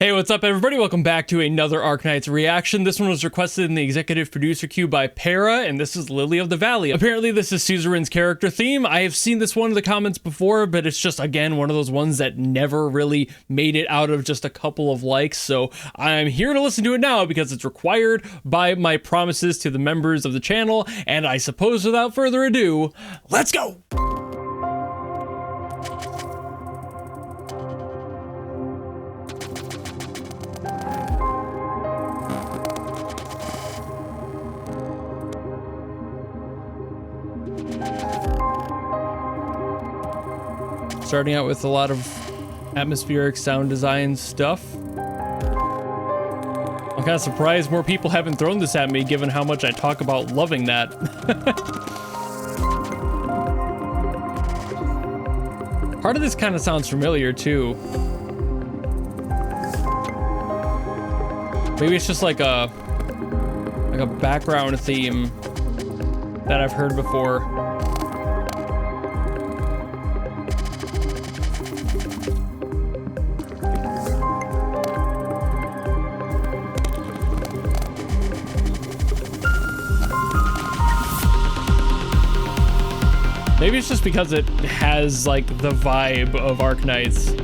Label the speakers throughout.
Speaker 1: Hey, what's up everybody? Welcome back to another Arknights reaction. This one was requested in the executive producer queue by Para, and this is Lily of the Valley. Apparently this is Suzerain's character theme. I have seen this one in the comments before, but it's just, again, one of those ones that never really made it out of just a couple of likes, so I'm here to listen to it now because it's required by my promises to the members of the channel, and I suppose without further ado, let's go! Starting out with a lot of atmospheric sound design stuff. I'm kind of surprised more people haven't thrown this at me given how much I talk about loving that. Part of this kind of sounds familiar too. Maybe it's just like a background theme that I've heard before. Maybe it's just because it has like the vibe of Arknights.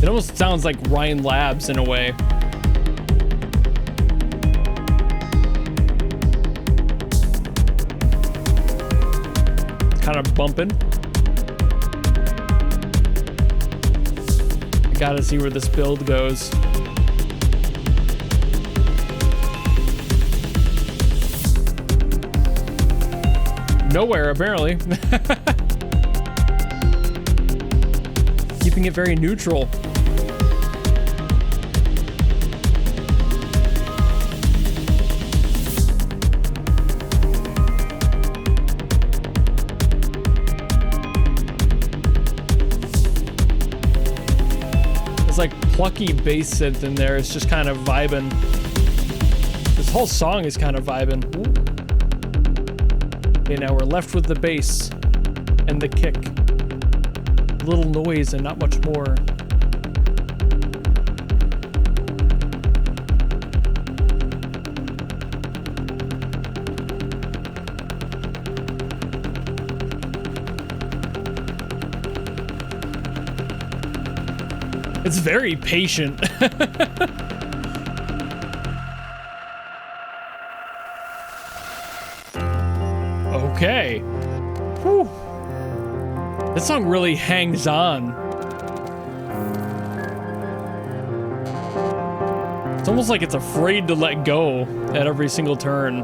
Speaker 1: It almost sounds like Ryan Labs in a way. Kind of bumping. I gotta see where this build goes. Nowhere, apparently. Keeping it very neutral. It's like plucky bass synth in there. It's just kind of vibing. This whole song is kind of vibing. Ooh. Okay, now we're left with the bass and the kick. A little noise and not much more. It's very patient. Okay. Whew. This song really hangs on. It's almost like it's afraid to let go at every single turn.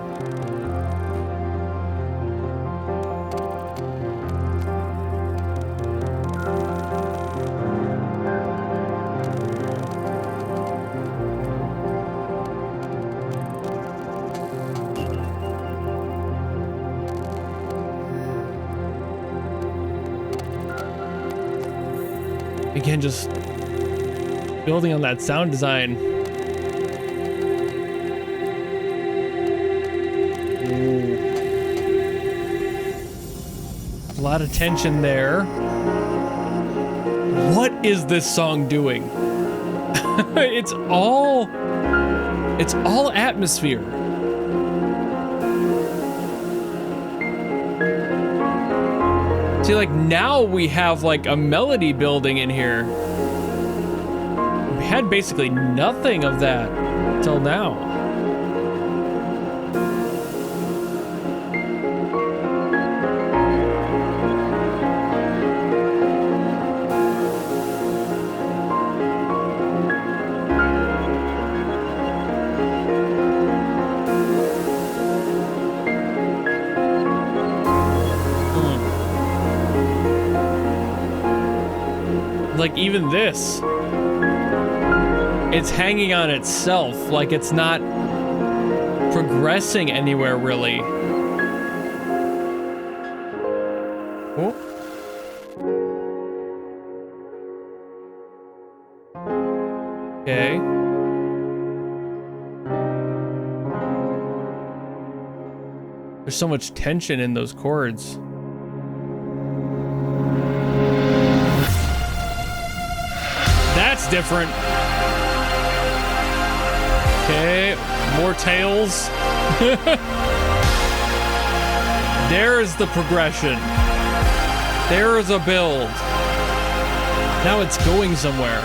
Speaker 1: Again, just building on that sound design. Ooh. A lot of tension there. What is this song doing? It's all atmosphere. See, like, now we have, like, a melody building in here. We had basically nothing of that till now. Like, even this, it's hanging on itself, like it's not progressing anywhere really. Oh. Okay. There's so much tension in those chords. That's different. Okay, more tails. There's the progression. There's a build. Now it's going somewhere.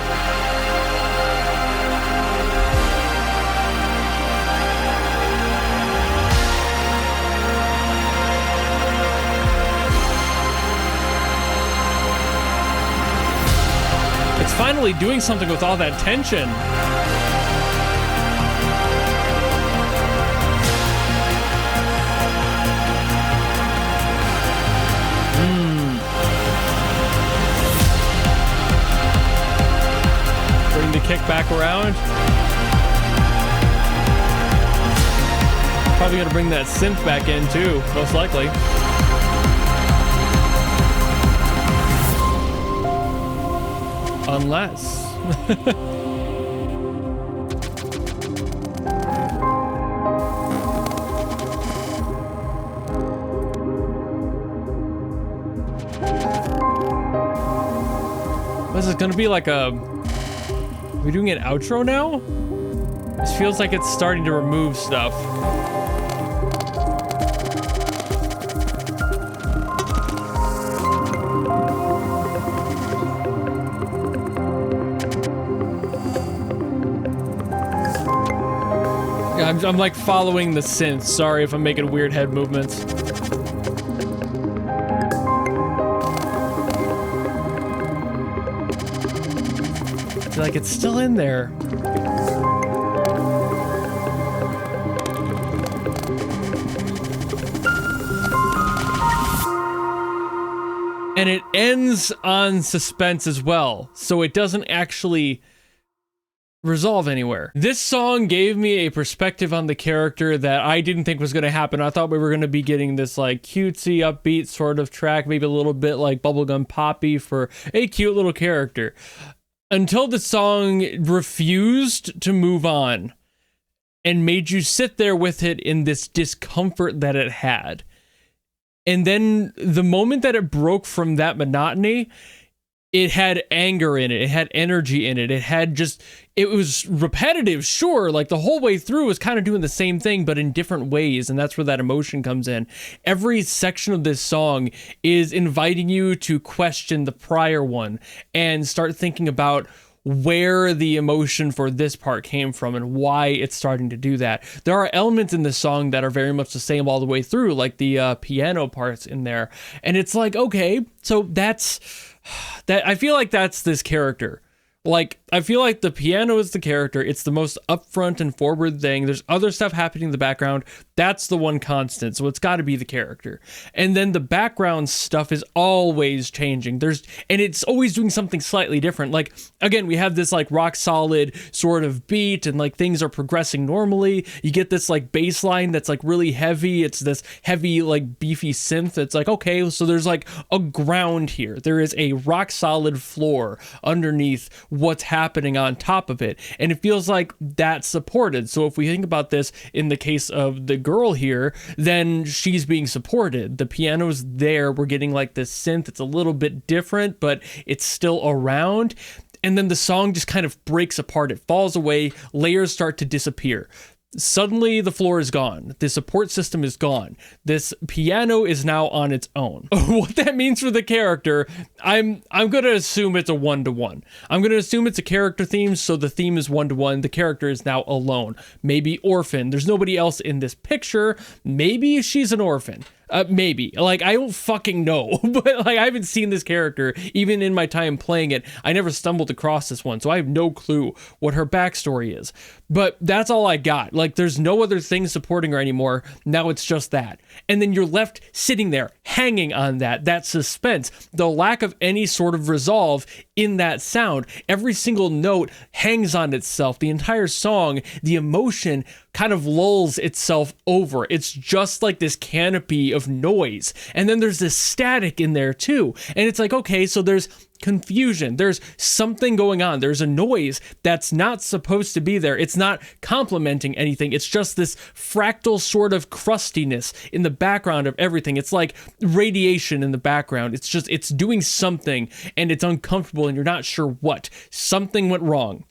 Speaker 1: It's finally doing something with all that tension. Bring the kick back around. Probably gonna bring that synth back in too, most likely. Unless. This is gonna be like a... Are we doing an outro now? This feels like it's starting to remove stuff. I'm like following the synth. Sorry if I'm making weird head movements. I feel like it's still in there. And it ends on suspense as well, so it doesn't actually resolve anywhere. This song gave me a perspective on the character that I didn't think was going to happen. I thought we were going to be getting this like cutesy, upbeat sort of track, maybe a little bit like bubblegum poppy for a cute little character. Until the song refused to move on and made you sit there with it in this discomfort that it had. And then the moment that it broke from that monotony, it had anger in it. It had energy in it. It had just, it was repetitive, sure. Like the whole way through was kind of doing the same thing, but in different ways. And that's where that emotion comes in. Every section of this song is inviting you to question the prior one and start thinking about where the emotion for this part came from and why it's starting to do that. There are elements in this song that are very much the same all the way through, like the piano parts in there. And it's like, okay, so that's... that I feel like that's this character. Like, I feel like the piano is the character. It's the most upfront and forward thing. There's other stuff happening in the background. That's the one constant. So it's got to be the character. And then the background stuff is always changing. And it's always doing something slightly different. Like, again, we have this like rock solid sort of beat and like things are progressing normally. You get this like bass line that's like really heavy. It's this heavy, like beefy synth. It's like, okay, so there's like a ground here. There is a rock solid floor underneath what's happening on top of it, and it feels like that's supported. So if we think about this in the case of the girl here, then she's being supported. The piano's there. We're getting like this synth. It's a little bit different, but it's still around. And then the song just kind of breaks apart. It falls away. Layers start to disappear. Suddenly the floor is gone. The support system is gone. This piano is now on its own. What that means for the character, I'm going to assume it's a one-to-one. I'm going to assume it's a character theme, so the theme is one-to-one. The character is now alone. Maybe orphan. There's nobody else in this picture. Maybe she's an orphan. Maybe. Like, I don't fucking know. But, like, I haven't seen this character, even in my time playing it. I never stumbled across this one, so I have no clue what her backstory is. But that's all I got. Like, there's no other thing supporting her anymore. Now it's just that. And then you're left sitting there, hanging on that suspense, the lack of any sort of resolve in that sound. Every single note hangs on itself. The entire song, the emotion kind of lulls itself over. It's just like this canopy of noise. And then there's this static in there too. And it's like, okay, so there's confusion. There's something going on. There's a noise that's not supposed to be there. It's not complementing anything. It's just this fractal sort of crustiness in the background of everything. It's like radiation in the background. It's just, it's doing something and it's uncomfortable and you're not sure what. Something went wrong.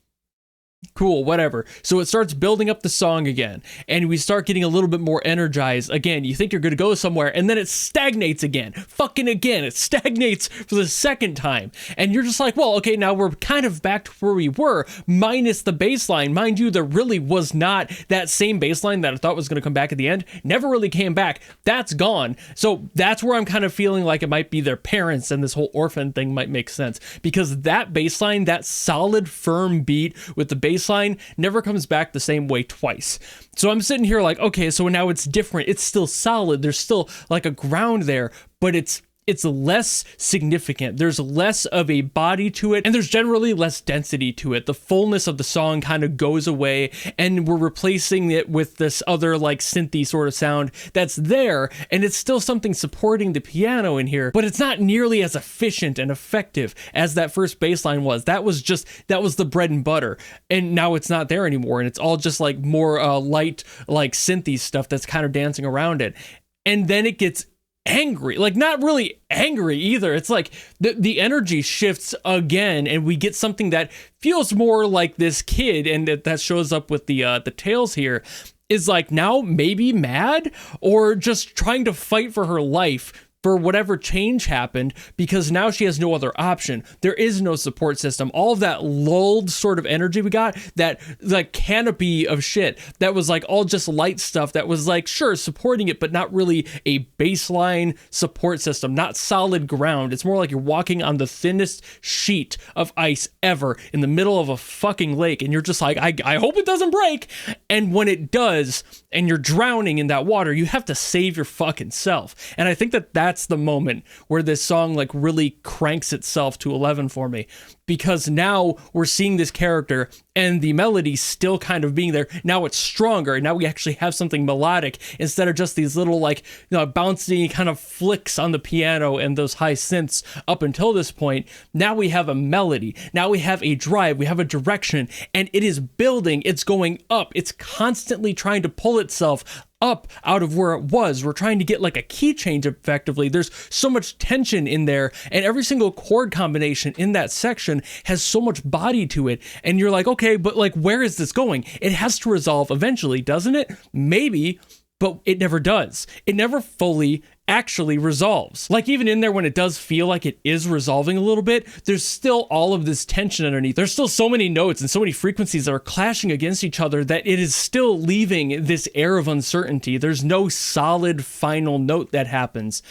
Speaker 1: Cool, whatever. So it starts building up the song again, and we start getting a little bit more energized. Again, you think you're going to go somewhere, and then it stagnates again. Fucking again. It stagnates for the second time. And you're just like, well, okay, now we're kind of back to where we were, minus the bass line. Mind you, there really was not that same bass line that I thought was going to come back at the end. Never really came back. That's gone. So that's where I'm kind of feeling like it might be their parents, and this whole orphan thing might make sense. Because that bass line, that solid, firm beat with the bass line never comes back the same way twice. So I'm sitting here like, okay, so now it's different. It's still solid. There's still like a ground there, but it's less significant. There's less of a body to it, and there's generally less density to it. The fullness of the song kind of goes away, and we're replacing it with this other like synthy sort of sound that's there, and it's still something supporting the piano in here, but it's not nearly as efficient and effective as that first bass line was. That was the bread and butter, and now it's not there anymore, and it's all just like more light, like synthy stuff that's kind of dancing around it. And then it gets angry, like not really angry either. It's like the energy shifts again, and we get something that feels more like this kid, and that shows up with the tails here, is like now maybe mad or just trying to fight for her life, for whatever change happened, because now she has no other option. There is no support system. All of that lulled sort of energy we got, that like canopy of shit that was like all just light stuff that was like, sure, supporting it, but not really a baseline support system, not solid ground. It's more like you're walking on the thinnest sheet of ice ever in the middle of a fucking lake, and you're just like, I hope it doesn't break. And when it does, and you're drowning in that water, you have to save your fucking self. And I think that that's the moment where this song like really cranks itself to 11 for me, because now we're seeing this character and the melody still kind of being there. Now it's stronger. Now we actually have something melodic instead of just these little like, you know, bouncy kind of flicks on the piano and those high synths up until this point. Now we have a melody. Now we have a drive. We have a direction, and it is building. It's going up. It's constantly trying to pull itself up out of where it was. We're trying to get like a key change effectively. There's so much tension in there, and every single chord combination in that section has so much body to it. And you're like, okay, but like, where is this going? It has to resolve eventually, doesn't it? Maybe, but it never does. It never fully actually resolves. Like even in there, when it does feel like it is resolving a little bit, there's still all of this tension underneath. There's still so many notes and so many frequencies that are clashing against each other that it is still leaving this air of uncertainty. There's no solid final note that happens.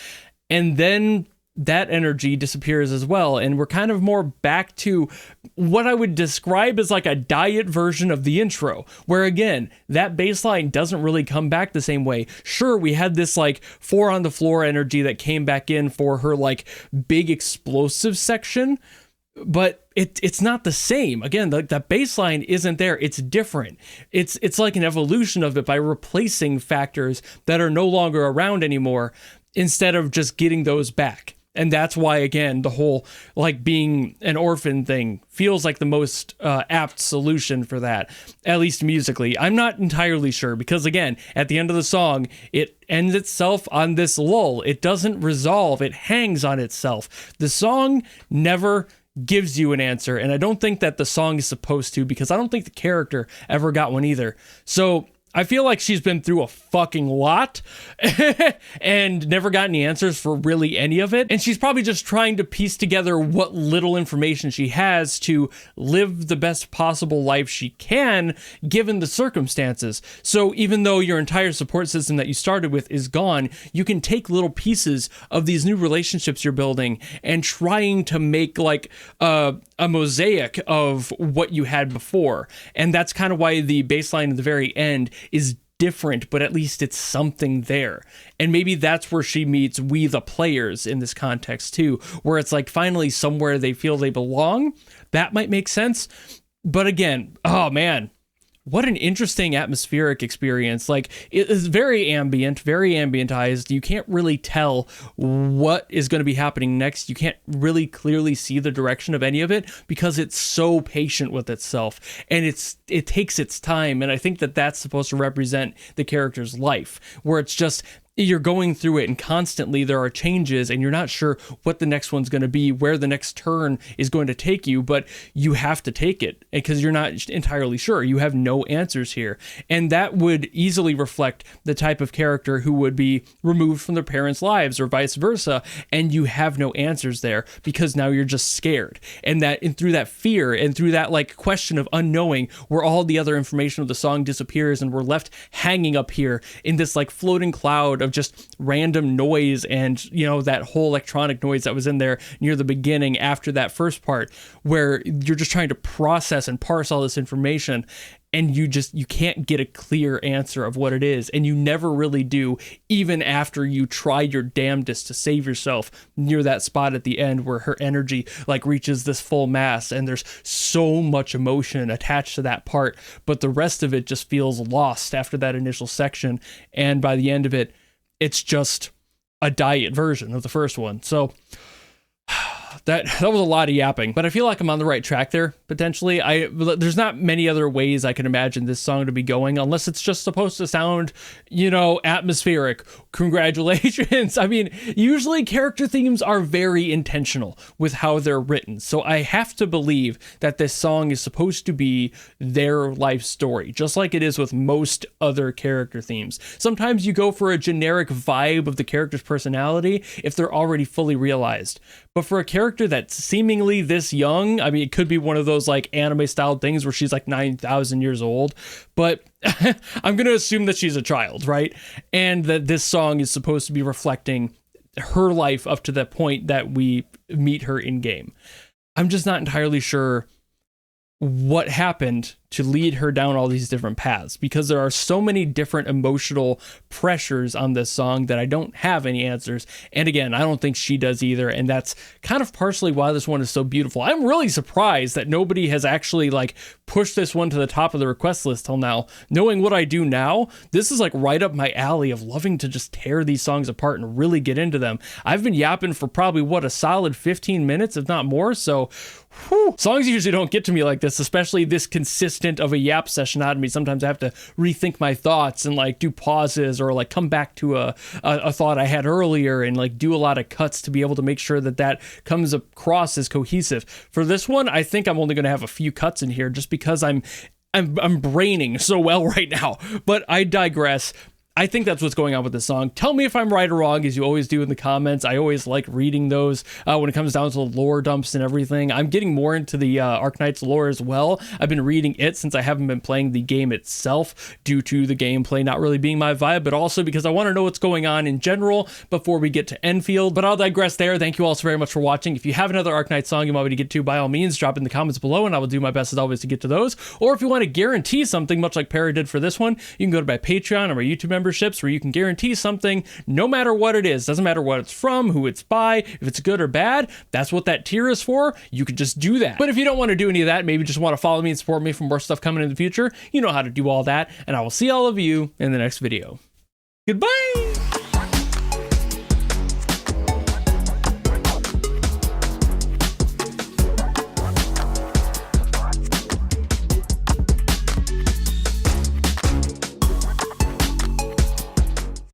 Speaker 1: And then that energy disappears as well, and we're kind of more back to what I would describe as like a diet version of the intro, where again, that bass line doesn't really come back the same way. Sure, we had this like 4 on the floor energy that came back in for her like big explosive section, but it's not the same. Again, that bass line isn't there. It's different. It's like an evolution of it by replacing factors that are no longer around anymore, instead of just getting those back. And that's why, again, the whole like being an orphan thing feels like the most apt solution for that, at least musically. I'm not entirely sure, because again, at the end of the song, it ends itself on this lull. It doesn't resolve. It hangs on itself. The song never gives you an answer, and I don't think that the song is supposed to, because I don't think the character ever got one either. So I feel like she's been through a fucking lot and never got any answers for really any of it. And she's probably just trying to piece together what little information she has to live the best possible life she can, given the circumstances. So even though your entire support system that you started with is gone, you can take little pieces of these new relationships you're building and trying to make like a mosaic of what you had before. And that's kind of why the bass line at the very end is different, but at least it's something there. And maybe that's where she meets we the players in this context too, where it's like finally somewhere they feel they belong. That might make sense. But again, oh man, what an interesting atmospheric experience. Like, it is very ambient, very ambientized. You can't really tell what is going to be happening next. You can't really clearly see the direction of any of it, because it's so patient with itself, and it takes its time. And I think that that's supposed to represent the character's life, where it's just you're going through it and constantly there are changes and you're not sure what the next one's going to be, where the next turn is going to take you, but you have to take it because you're not entirely sure. You have no answers here. And that would easily reflect the type of character who would be removed from their parents' lives or vice versa. And you have no answers there because now you're just scared. And through that fear and through that like question of unknowing, where all the other information of the song disappears and we're left hanging up here in this like floating cloud of just random noise and, you know, that whole electronic noise that was in there near the beginning after that first part, where you're just trying to process and parse all this information. And you can't get a clear answer of what it is. And you never really do, even after you try your damnedest to save yourself near that spot at the end where her energy like reaches this full mass and there's so much emotion attached to that part. But the rest of it just feels lost after that initial section. And by the end of it, it's just a diet version of the first one. So that was a lot of yapping, but I feel like I'm on the right track there, potentially. There's not many other ways I can imagine this song to be going, unless it's just supposed to sound, you know, atmospheric. Congratulations. I mean, usually character themes are very intentional with how they're written, so I have to believe that this song is supposed to be their life story, just like it is with most other character themes. Sometimes you go for a generic vibe of the character's personality if they're already fully realized. But for a character that's seemingly this young, I mean, it could be one of those like anime style things where she's like 9,000 years old, but I'm going to assume that she's a child, right? And that this song is supposed to be reflecting her life up to the point that we meet her in game. I'm just not entirely sure what happened to lead her down all these different paths, because there are so many different emotional pressures on this song that I don't have any answers. And again, I don't think she does either. And that's kind of partially why this one is so beautiful. I'm really surprised that nobody has actually like pushed this one to the top of the request list till now. Knowing what I do now, this is like right up my alley of loving to just tear these songs apart and really get into them. I've been yapping for probably a solid 15 minutes, if not more. So whew, songs usually don't get to me like this, especially this consistent of a yap session out of me. Sometimes I have to rethink my thoughts and like do pauses or like come back to a thought I had earlier and like do a lot of cuts to be able to make sure that comes across as cohesive. For this one, I think I'm only going to have a few cuts in here just because I'm braining so well right now, but I digress. I think that's what's going on with this song. Tell me if I'm right or wrong, as you always do in the comments. I always like reading those when it comes down to the lore dumps and everything. I'm getting more into the Arknights lore as well. I've been reading it since I haven't been playing the game itself due to the gameplay not really being my vibe, but also because I want to know what's going on in general before we get to Enfield. But I'll digress there. Thank you all so very much for watching. If you have another Arknights song you want me to get to, by all means, drop it in the comments below, and I will do my best as always to get to those. Or if you want to guarantee something, much like Para did for this one, you can go to my Patreon or my YouTube memberships, where you can guarantee something no matter what it is. Doesn't matter what it's from, who it's by, if it's good or bad. That's what that tier is for. You could just do that. But if you don't want to do any of that, maybe just want to follow me and support me for more stuff coming in the future, you know how to do all that. And I will see all of you in the next video. Goodbye!